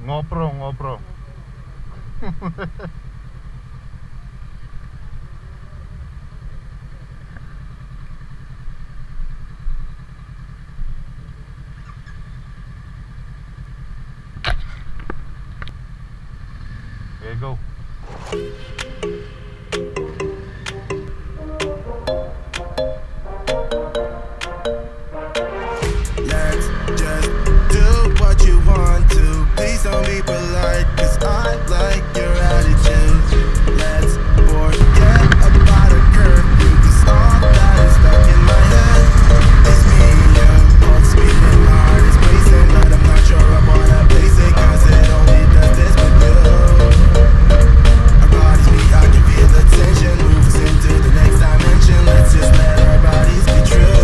GoPro. Okay, go. Let's just do what you want to. Please don't be polite, cause I like your attitude. Let's forget about a curfew, cause all that is stuck in my head is me and you. Both speeding, my heart is racing, but I'm not sure I wanna place it, cause it only does this with you. Our bodies meet, I can feel the tension, move us into the next dimension. Let's just let our bodies be true.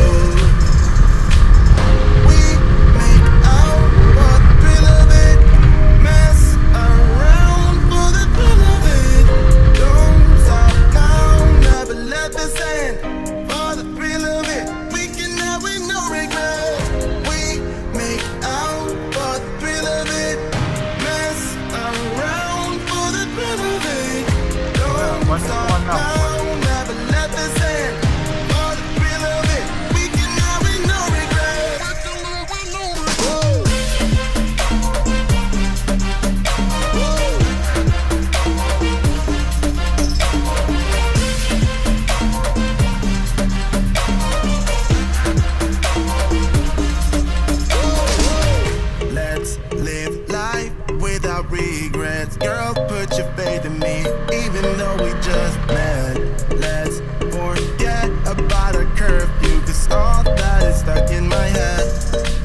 Live life without regrets. Girl, put your faith in me, even though we just met. Let's forget about a curfew, cause all that is stuck in my head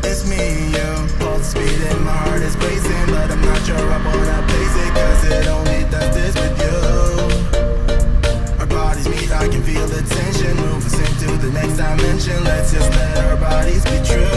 is me and you. Both speeding, my heart is racing, but I'm not sure I wanna place it, cause it only does this with you. Our bodies meet, I can feel the tension, move us into the next dimension. Let's just let our bodies be true.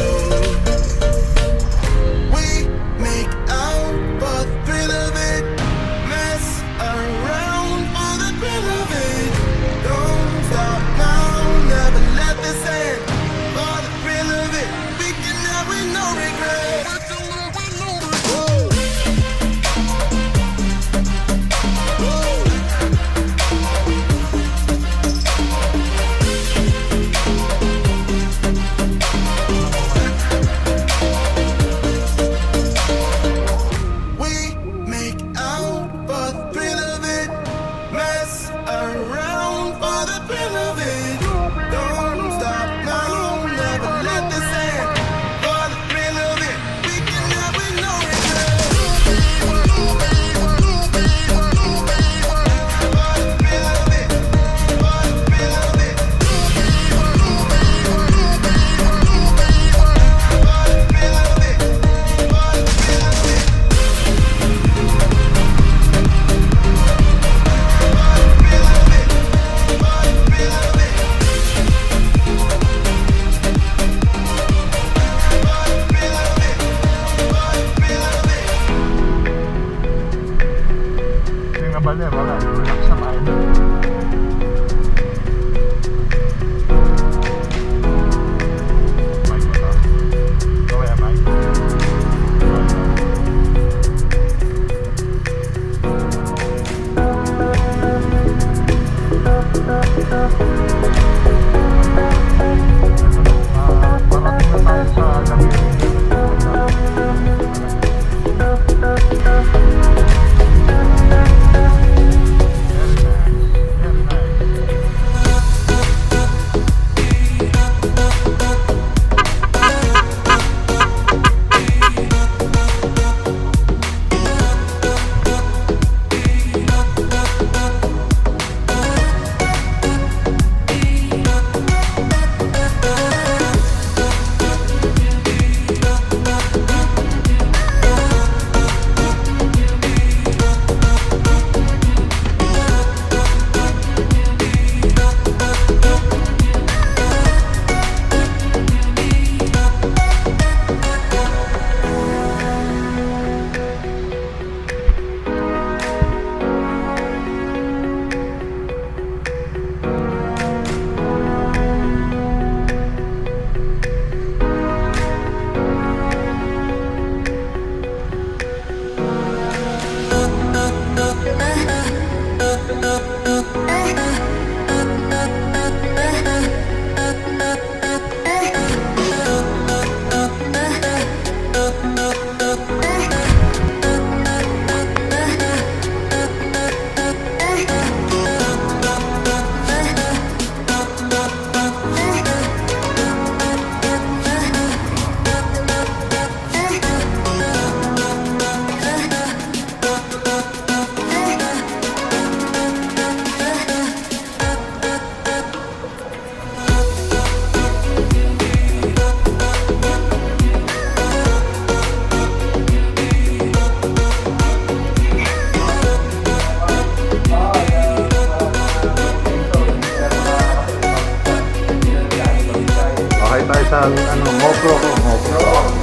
tayo sa ano, GoPro ko. GoPro.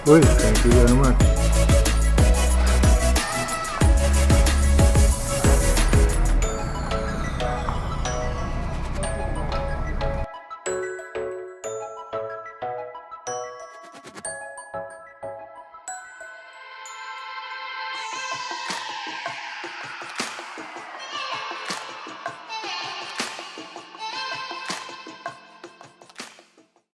Uy, thank you very much.